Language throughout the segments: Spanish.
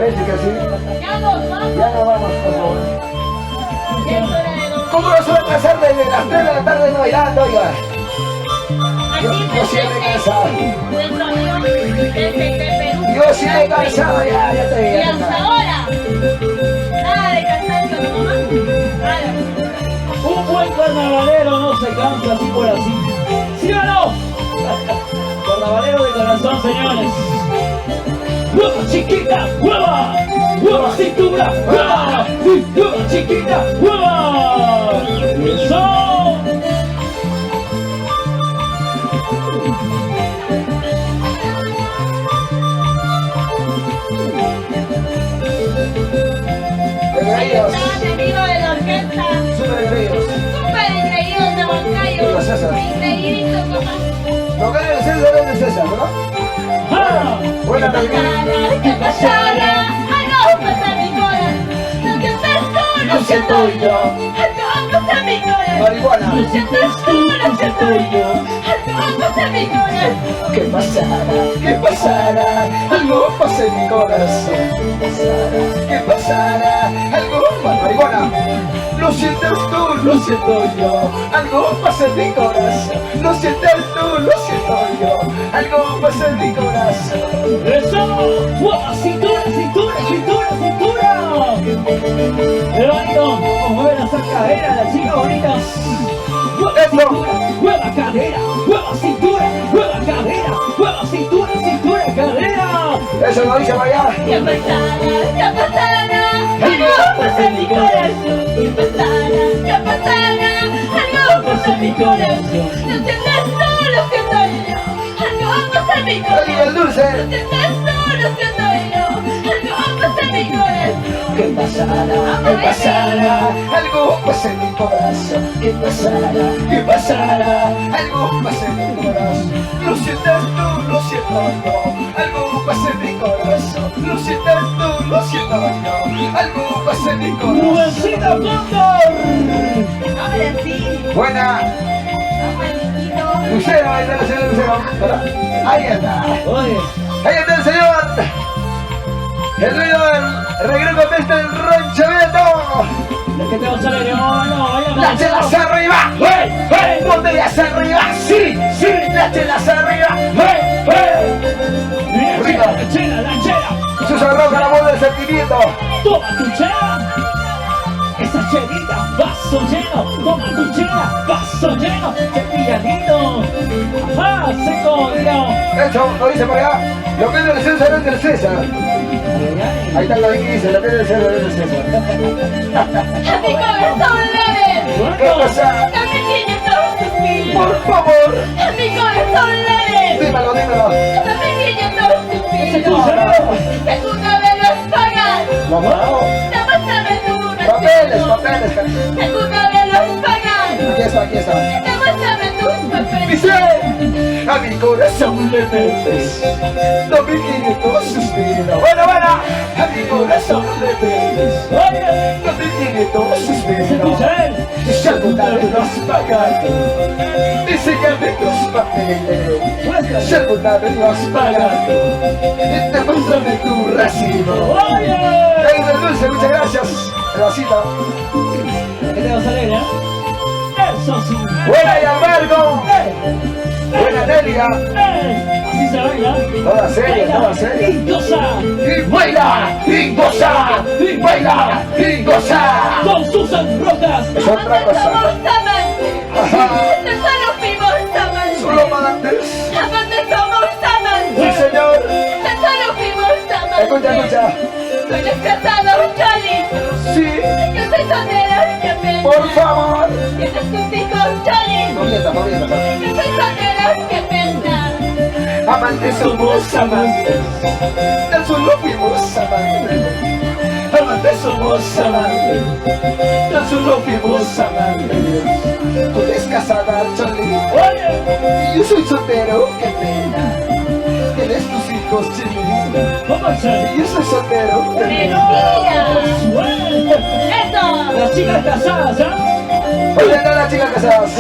Parece que sí. Ya nos vamos. Ya no vamos, por favor. Ya es hora de dormir. ¿Cómo no se va a pasar desde las 3 de la tarde no bailando, oiga? Yo siempre cansado. Nuestro amigo desde Perú. Yo siempre cansado, ya te Y digo. hasta ahora. Nada de cansancio, ¿no, mamá? Nada. Un buen carnavalero no se cansa así por así. ¿Sí o no? Carnavalero de corazón, señores. ¡Hueva chiquita! ¡Hueva! ¡Hueva cintura! ¡Hueva! ¡Hueva chiquita! ¡Hueva! ¡Eso! Engreídos. Estaba tenido de la orquesta. Súper engreídos. Súper increíble de Huancayo. Digo, César. Increíble, papá. No gana el César, es de César, ¿verdad? ¡Ah! Buena también. ¿Qué pasará? Algo pasa en mi corazón. Lo que tú, lo siento yo. Algo pasa en mi corazón. Marihuana. Lo sientes tú, lo siento yo. Algo pasa en mi corazón. ¿Qué pasará? ¿Qué pasará? Algo pasa en mi corazón. ¿Qué pasará? ¿Qué pasará? Algo pasa. Marihuana. Lo sientes tú, lo siento yo. Algo pasa en mi corazón. Lo sientes tú, lo siento yo. Algo pasa en mi corazón. ¡Eso! ¡Hueva cintura! ¡Cintura! ¡Cintura! ¡Cintura! ¡Qué bonito! ¡Como mueve esa cadera la chica bonita! ¡Hueva cintura! ¡Hueva cadera! ¡Hueva cintura! ¡Hueva cadera! ¡Hueva cintura! ¡Cintura! ¡Cadera! Eso no dice para allá. ¿Qué pasará? ¿Qué pasará? Algo pasa en mi corazón. ¿Qué pasará? ¿Qué pasará? Algo pasa en mi corazón. Lo sientes tú, lo siento yo. Algo pasa en mi Oye, corazón. el dulce. Lo sientes tú, lo siento yo. Algo pasa en mi corazón. ¿Qué pasará? ¿Qué pasará? Algo pasa en mi corazón. ¿Qué pasará? ¿Qué pasará? Algo pasa en mi corazón. Lo sientes tú, lo siento yo. Algo pasa en mi corazón. Lo sientes tú, lo siento yo. Algo pasa en mi corazón. ¡Nubecita Cóndor! Ahora sí. Buena. Abuelito. Lucero, ahí está el señor Lucero. Ahí está. Oye, Ahí está el señor. El dueño del reguero contesta el Rancho Beto. es que te vas a leer, no, vaya Las chelas arriba. ¡Hey! ¡Hey! Botellas arriba. Sí, sí. Las chelas arriba. ¡Hey! ¡Hey! Arriba, la chela, la chela. Susan Roja, la voz del sentimiento. Toma tu chela. Esa chelita, vaso lleno. Toma tu chela, vaso lleno. Cepilladito. Ajá, seco, mira. Hecho, lo dice por allá. Lo que es del César es del César. Ahí está lo que dice, lo que es del César es del César. A mi corazón leve. ¿Qué pasa? Dame 500 suspiros. Por favor. A mi corazón leve. Dímelo, dímelo. Dame 500 suspiros. Ese Que una vez los pagas. Lo pago. Demuéstrame tu Papeles, papeles. Que una vez los pagas. Aquí está, aquí está. Demuéstrame tus papeles. Dice, a mi corazón le metes 2500 suspiros. Bueno, bueno, a mi corazón le metes Oye, 2500 suspiros. escucha él. Si alguna vez lo has pagado, enséñame tus papeles. Si alguna vez lo has pagado, demuéstrame tu recibo. Oye, Ahí del dulce, muchas gracias. Rosita. ¿qué te vas a leer, Eso sí. Buena y Albergo. Buena Delia. Así se baila. Toda seria, toda seria. Y goza. Y baila, y goza, y baila, y goza. Con Susan Rojas. Es otra cosa. Somos amantes. Ajá. Solo fuimos amantes. Solo amantes. Amantes somos Sí, amantes. señor. Solo fuimos amantes. Escucha, escucha. Tú eres casado, Charlie. Sí, Yo soy soltera, qué pena. por favor. Tienes tus hijos, Charlie. No mientas, no mientas. Yo soy soltera, qué pena. Amantes somos amantes. Tan solo fuimos amantes. Amantes somos amantes. Tan solo fuimos amantes. Tú eres casada, Charlie. Oye, Y yo soy soltero, qué pena. Tienes tus hijos, Charlie. ¿cómo se? Y yo soy soltero, qué pena. Mentira. Suelta. Eso. Las chicas casadas, ¿ah? ¿Dónde están las chicas casadas?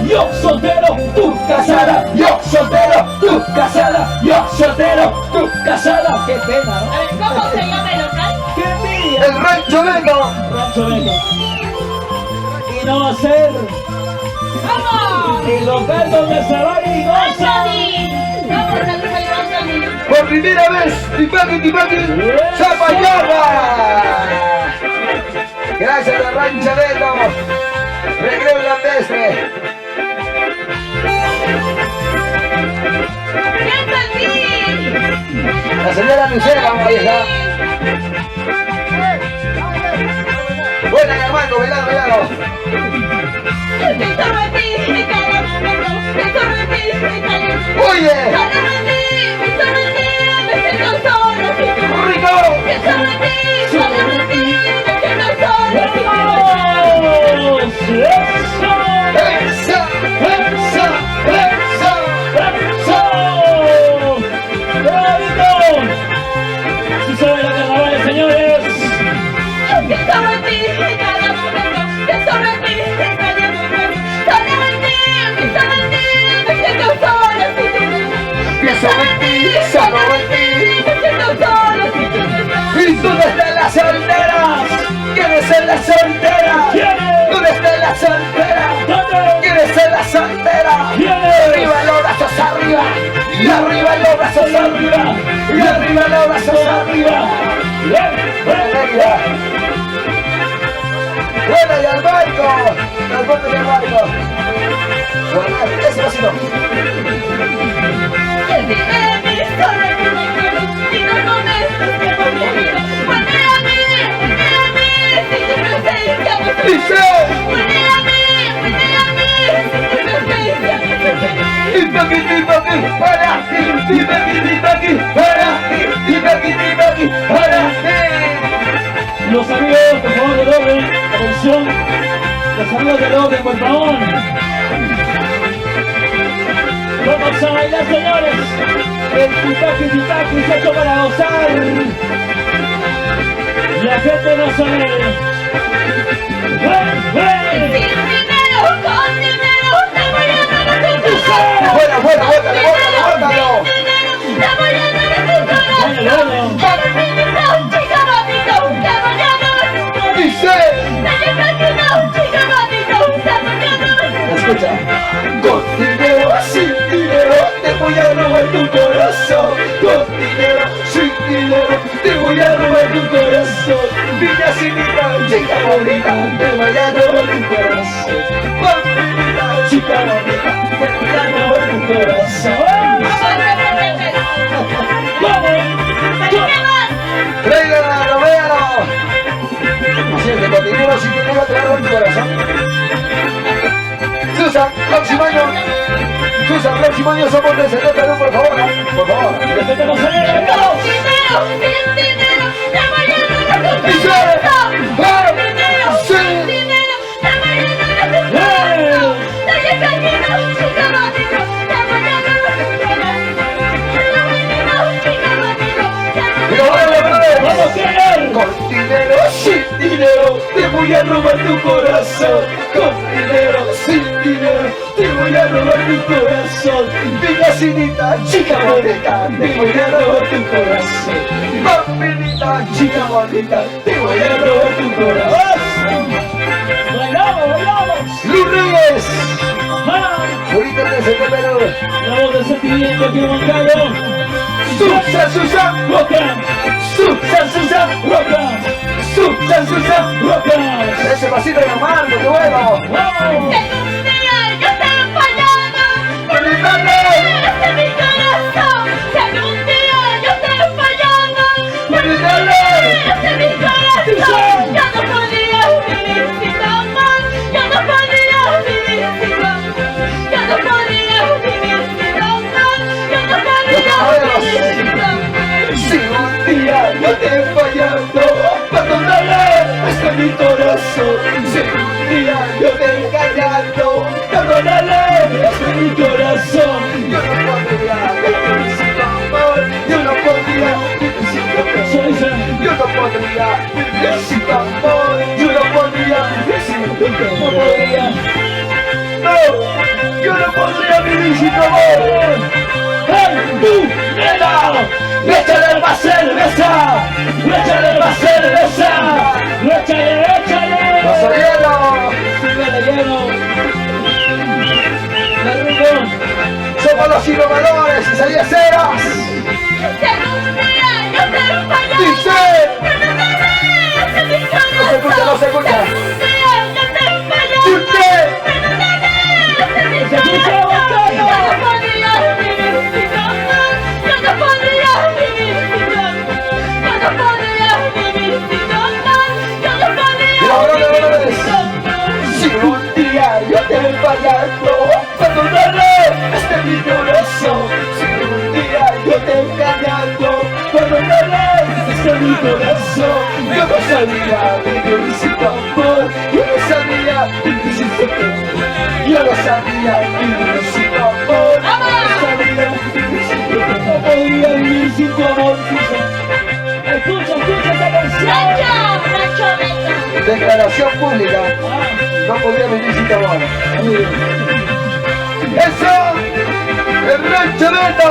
Yo soltero, tú casada. Yo soltero, tú casada. Yo soltero, tú casada. Qué pena, ¿no? A ver, ¿cómo se llama el local? ¡Qué envidia! El Rancho Vendo. Rancho Vendo. Y no va a ser ¡Vamos! el local donde se va y goza. ¡Anthony! ¡Vamos a luchar, Anthony! Por primera vez, Tipaki, Zapayaba. Gracias al Rancho Vendo. Recreo irlandés. La señora Lucera, ahí está. Buena, Armando, velado. Oye, rico. ¡Eso! ¡Si saben los carnavales, señores! Pienso en ti, solo en ti. ¿Y dónde están las solteras? ¿Quiénes son las solteras? ¿Quiénes? ¿Dónde están las solteras? ¿Dónde? ¿Quiénes son las solteras? ¿Quiénes? Arriba los brazos arriba. Y arriba los brazos arriba. Y arriba los brazos arriba. Alegría. Buena y al barco. Al bote y al barco. Bueno, ese vasito. Dice. Tipaki, para ti. Tipaki, para ti. Los amigos, por favor, del orden, atención. Los amigos del orden, por favor. Vamos a bailar, señores. El tipaki se ha hecho para gozar. La gente no sabe. ¡Ven! Buena, bótalo. Dice. Escucha. Con dinero, sin dinero, te voy a robar tu corazón. Con dinero, sin dinero, te voy a robar tu corazón. Niña chinita, chica bonita, te voy a robar tu corazón. Pampinita, chica bonita, te voy a robar tu corazón. Traigan a Romero. Así es que con dinero, sin dinero, te voy a robar tu corazón. Susan, próximo año somos de 70 Perú, por favor, por favor. ¡Respetemos a él! ¡Vamos, Keller! Con dinero, sin dinero, te voy a robar tu corazón. Con dinero, sin dinero, te voy a robar tu corazón. Niña cinita, chica bonita, te voy a robar tu corazón. Pampinita, chica bonita, te voy a robar tu corazón. ¡Bailamos! Luz Reyes, ¡Ah! bonita de ese Perú. La voz de sentimiento que Moncayo. Susan, ¡Roca! ¡Roca! ¡Roca! ese pasito de la mano, qué bueno. ¡Vamos! Si un día yo te he fallado, perdóname, hasta mi corazón. Si un día yo te he engañado, Gloria a mi visita, amor. ¡Hey, tú, nena! ¡Échale más cerveza! ¡Échale más cerveza! ¡Échale, échale! ¡Vaso hielo! ¡Sírvele hielo! ¡Qué rico! Somos los innovadores, Isaías Heras. Dice. No se escucha, no se escucha. Usted. ¡Se escucha, Montaño! Si un día yo te fallo, perdóname, este mi corazón. Si un día yo te he engañado, perdóname, este mi corazón. Yo no sabía que yo necesito amor, yo no sabía que necesito amor. Yo no sabía que necesito amor, yo no sabía que necesito amor. No podía vivir sin tu amor, Susa. Escucha esta canción. Declaración pública, no podía vivir sin tu amor. ¡Eso! ¡El Rancho Beto!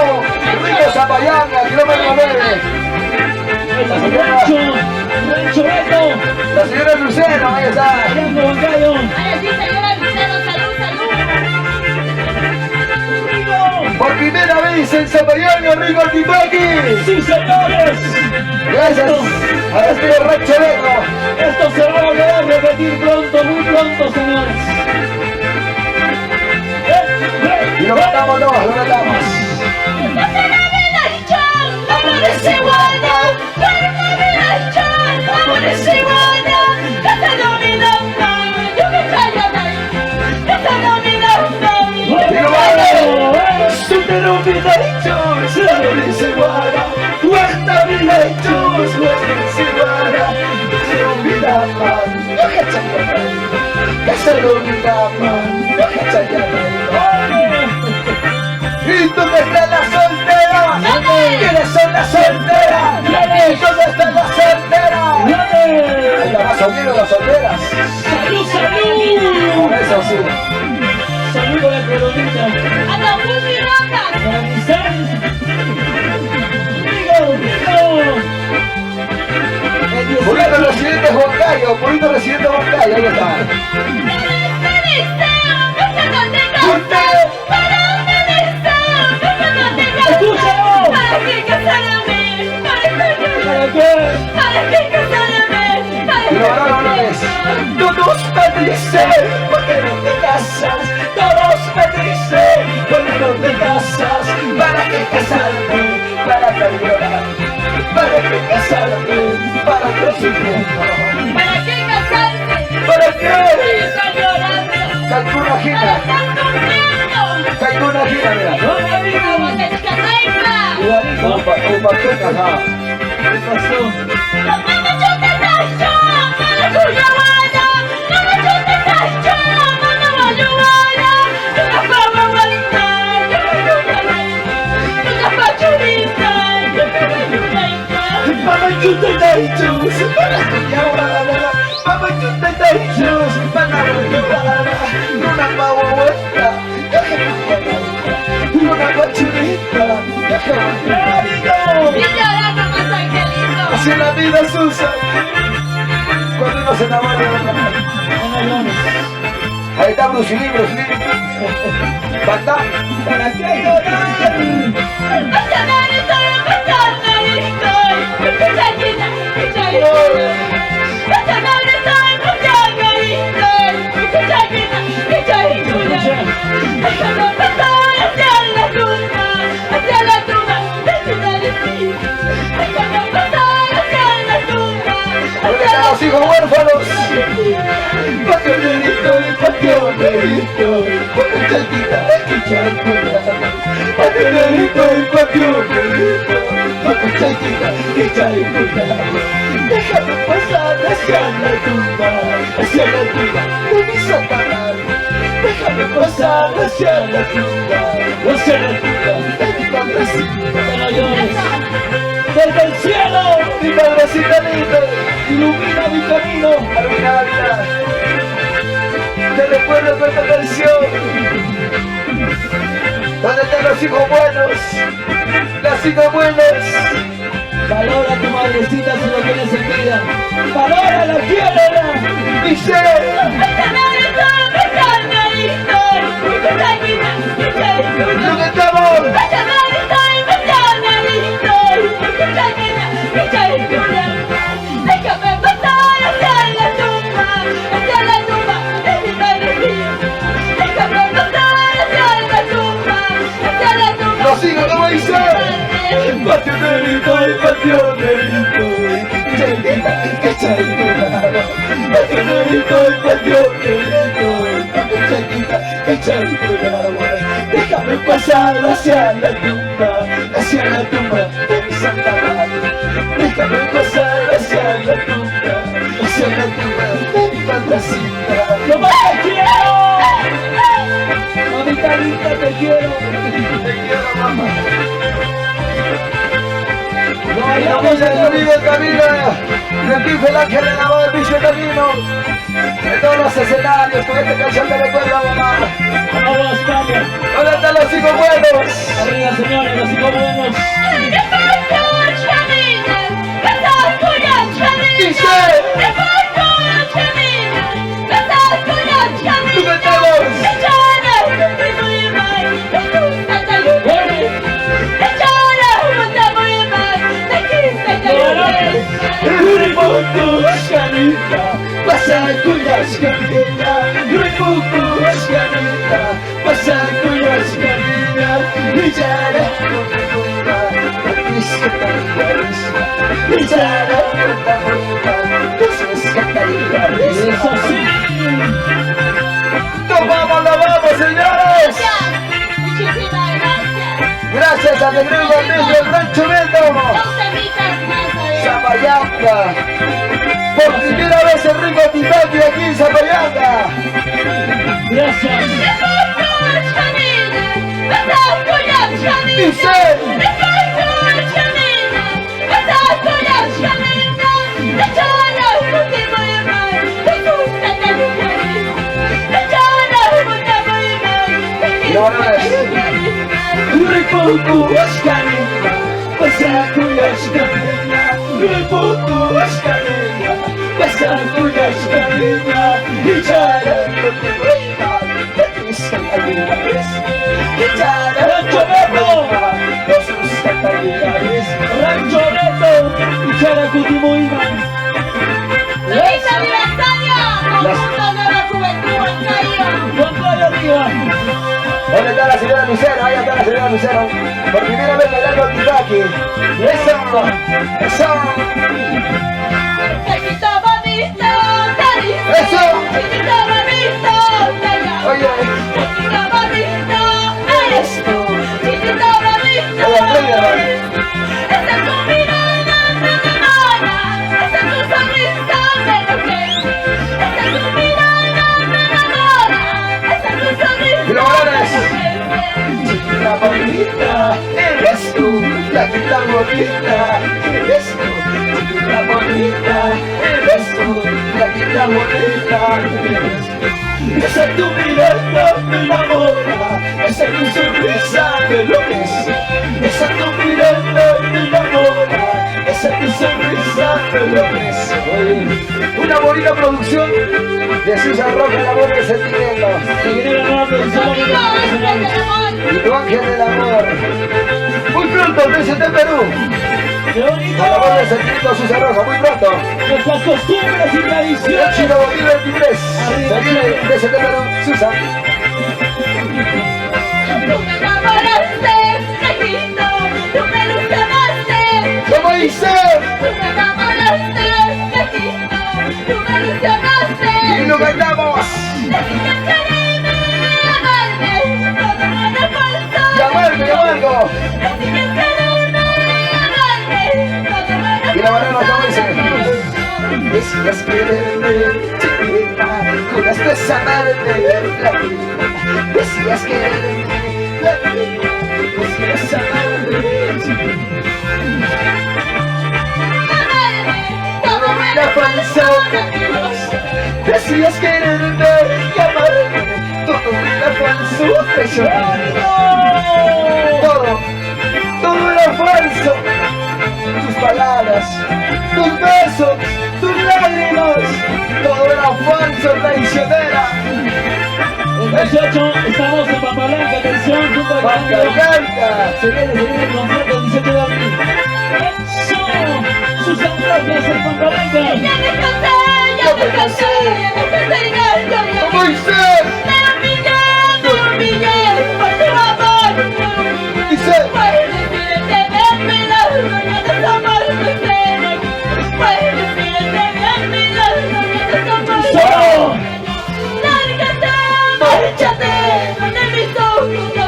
¡Rico Zapayanga, kilómetro 9! Rancho Beto. La señora Lucero, ahí está. Fernando Moncayo. Rico. Por primera vez en Zapayanga, Rico Tipaki. Sí, señores. Gracias a la señora Rancho Beto. Esto se va a volver a repetir pronto, muy pronto, señores. Y lo cantamos todos, lo cantamos. Y lo vamos. Su te lo vida hecho, se lo dice guara. Guarda vida hecho, se lo dice guara. Se lo olvida man, no cachaya man. Que se lo olvida man, no cachaya man. ¿Y dónde están las solteras? ¿Quiénes son las solteras? ¿Dónde están las solteras? Ahí la más sonido las solteras. ¡Salud, salud! Por eso sí. ¡Salud con la coronita! ¡Para mi sal! ¡Rico, rico! Purito residente Juan Cayo, Purito residente Juan Cayo, ahí está. ¡Escúchalo! ¿Para qué? Y los varones, todos me dicen, ¿por qué no te casas? Todos me dicen, ¿por qué no te casas? ¿Para qué casarme? ¿Para qué llorar? ¿Para qué casarme? ¿Para qué sufrir? ¿Para qué? Calcula gira, calcula gira, mira. ¡Hola, amigo! Un paquete acá. ¿Qué pasó? Mama chuta daijus, para kunyawara. Mama chuta daijus, para kunyawara. Luna mawawala, luna pachurita, así es la vida, Susa. Cuando uno se enamora de otra mujer. Ahí está Bruce Lee, Bruce Lee. Basta. ¿Para qué llorar? ¿Dónde están los hijos huérfanos? Pationerito, pationerito, porque chalquita, chalcura. Pationerito, pationerito, porque chalquita, chalcura. Déjame pasar hacia la tumba de mi Satanás. Déjame pasar hacia la tumba de mi madrecita. ¡No llores! ¡Desde el cielo! Mi madrecita linda, ¡Ilumina mi camino! Arminada, te recuerdo con esta canción. están los hijos buenos? Los hijos buenos. Valora a tu madrecita si lo tienes en vida. Valórala, quiérela. Dice, lo que estamos. Déjame pasar hacia la tumba de mi padre mío. Déjame pasar hacia la tumba Los hijos, como dice. Patio delito, patio delito. Patio delito. Déjame pasar hacia la tumba de mi santa madre. Déjame pasar hacia la tumba de mi fantasía. ¡Mamá, te quiero! Mamita linda, te quiero. Te quiero, mamá. No Y hay la voz del amigo Camila, Recife el ángel de la voz del Vice Camino, en todos los escenarios, con esta canción te recuerda, mamá. Vamos, España. ¿Dónde están los hijos buenos? Arriba, señores, los hijos buenos. Dice, tú me Eso sí. ¡Nos vamos, señores! Muchísimas gracias. Gracias a Negrillo desde el Rancho Neto, Dos temitas más adelante. Zapayanga. Por primera vez en Ringo Titaki aquí en Zapayanga. Gracias. Dice, Rancho Neto y Characutimuiman. ¡Feliz aniversario! Conjunto Nueva Juventud en Cayo. Con todo arriba. ¿dónde está la señora Lucero? Ahí está la señora Lucero. Por primera vez bailando Titaki. Eso, eso. Chiquito bonito, te dice. Eso. Chiquito bonito, te llamo. Oye, Chiquito bonito, eres tú. Chiquito bonito, Oye, Andrea, eres tú. Esa tu mirada me enamora. Esa tu sonrisa me enloquece. Esa tu mirada me enamora. Esa tu sonrisa Flores. me enloquece. chiquita bonita, eres tú. La chiquita bonita, eres tú. Chiquita bonita, eres tú. La chiquita bonita, eres tú. Esa tu mirada me enamora, esa tu sonrisa me enloquece. Esa tu mirada me enamora, esa tu sonrisa me enloquece. Una bonita producción de Susan Roca, el amor del sentimiento. Se viene la nueva producción. Conmigo, ángel del amor. Y tu ángel del amor. Muy pronto, presente Perú. ¡Qué bonito! El amor del sentimiento Susan Roca, muy pronto. Nuestras costumbres y El tradiciones. Chino 2023. Se viene presente Perú, Susan. Tú me enamoraste, negrito, tú me ilusionaste. ¿Cómo dice? Tú me enamoraste, negrito, tú me ilusionaste. Y lo cantamos. Decías quererme y amarme, todo era falso. Y amargo, y amargo. Decías quererme y amarme, todo era Y la banana, ¿cómo dice? falso. Decías quererme, chiquita, juraste amarme, flaquita. Decías quererme, flaquita, decías amarme, chiquita. Todo era falso, mentiroso. Decías quererme y amarme, todo era falso, traicionero. palabras, tus besos, tus lágrimas, todo era falso, traicionera. El 18 estamos en Pampalanca, atención, junto a Pampalanca. Se viene el concierto el 18 de abril. ¡Eso! ¡Sus amigos en Pampalanca! Ya me cansé Moisés, me humillé por tu amor. dice, Puedes decirte de mi lado, ya no somos mujeres. Puedes decirte de mi lado, ya no somos ¡Solo! Lárgate, márchate, no de mis ojos, no.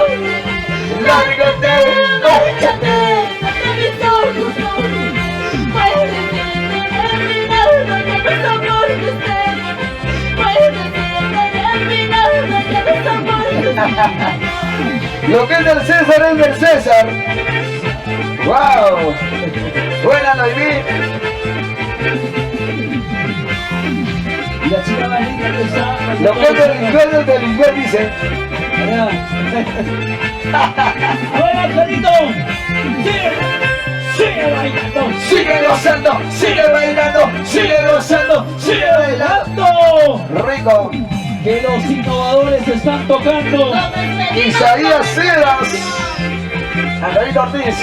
lárgate, Márchate, no de mis ojos, no. Puedes decirte de mi lado, ya no somos mujeres. Puedes decirte de mi lado, ya no somos mujeres. lo que es del César es del César. ¡Wow! Buena Noemí. Y la chica más linda que está. Lo que es del inglés dice. ¡Hola, Carito! ¡Sigue! ¡Sigue bailando! Sigue gozando, sigue bailando, sigue gozando, sigue bailando. Rico. Que los innovadores están tocando. Isaías Cedas. Angelito Ortiz.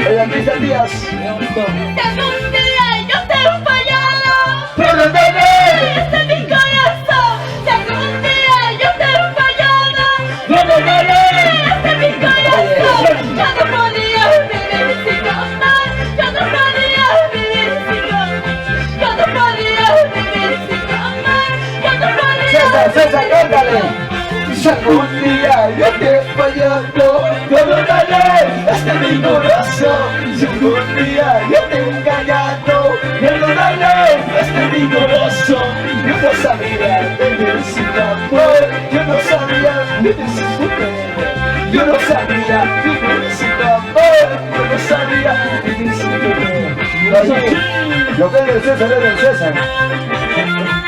Beatriz Díaz. Qué bonito. Tengo un día y yo te he fallado. ¡Pero bebé! Este mi corazón. Tengo un día y yo te he fallado. ¡Vamos, dale! Este mi corazón. Ya no podía vivir sin amar. Ya no podía vivir sin amar. Ya no podía vivir sin amar. Ya no podía. César, cántale. Si algún día yo te he fallado, pero dale, este es mi corazón. Si algún día yo te he engañado, pero dale, este es mi corazón. Yo no sabía vivir sin amor, yo no sabía vivir sin mujer. Yo no sabía vivir sin amor, yo no sabía vivir sin mujer. Lo que es del César es del César.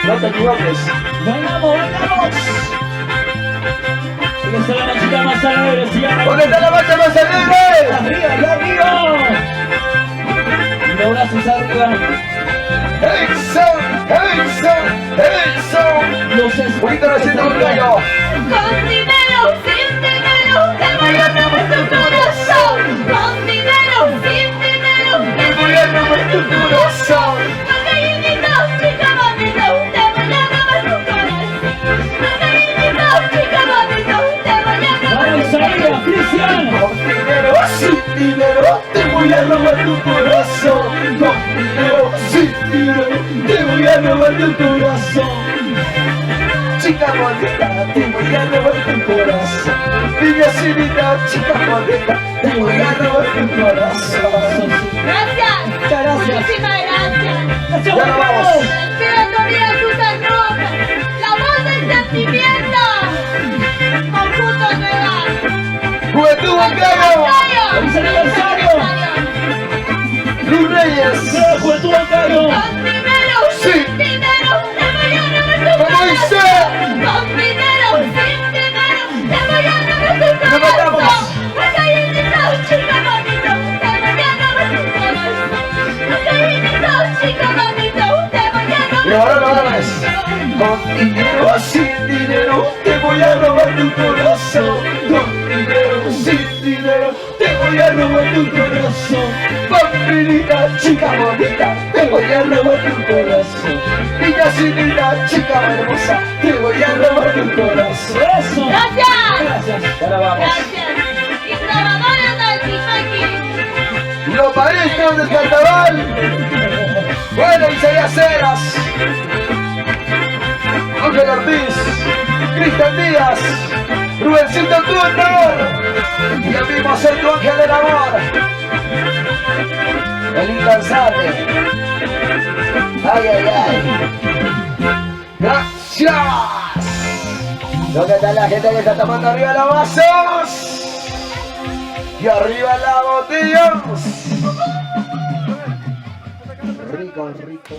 No te equivoques. ¡Bailamos, bailamos! Y esta es la chica más alegre, se llama... ¿Dónde está la marcha más alegre? ¡Arriba, allá arriba! Y los brazos arriba. ¡Eso! Los Un poquito recién un gallo. Con dinero, sin dinero, te voy a robar tu corazón. Con dinero, sin dinero, te voy a robar tu corazón. Pequeñito, chica bonito, te voy a robar tu corazón. Pequeñito, chica bonito, te voy a robar ¡Vamos, tu arriba, corazón. Cristian! Con dinero, sin dinero, te voy a robar tu corazón. Con dinero, sin dinero, te voy a robar tu corazón. Chica bonita, te voy a robar tu corazón. Niña chinita, chica bonita, te voy a robar tu corazón. Gracias. Muchas gracias. Muchísimas gracias. ¡Gracias, Ya nos vamos. Respira todavía Susan Rojas, la voz del sentimiento. Conjunto Nueva. Juventud Bancario, ¡Feliz aniversario! Luz Reyes, ¡Viva Juventud Bancario! Con dinero, Sí. sin dinero, te voy a robar tu ¿Cómo corazón. dice? Con dinero, sin dinero, te voy a robar tu Nos matamos. corazón. Pequeñito, chica bonito, te voy a robar tu corazón. Pequeñito, chica bonito, te voy a robar y ahora lo hagas. Con dinero o sin dinero, te voy a robar tu corazón. Con dinero o sin dinero, te voy a robar tu corazón. Pampinita, chica bonita, te voy a robar tu corazón. Niña chinita, chica hermosa, te voy a robar tu corazón. ¡Eso! Gracias. Gracias. Ya la vamos. Gracias. Y grabadora del Tipequi. Los maestros del carnaval. Bueno, Isaías Ceras, Ángel Ortiz, Cristian Díaz, Rubencito Turner y el mismo Centro Ángel del Amor, el incansable. Ay, ay, ay. Gracias. ¿Dónde está la gente que está tomando arriba los vasos? Y arriba la botella. Rico, rico.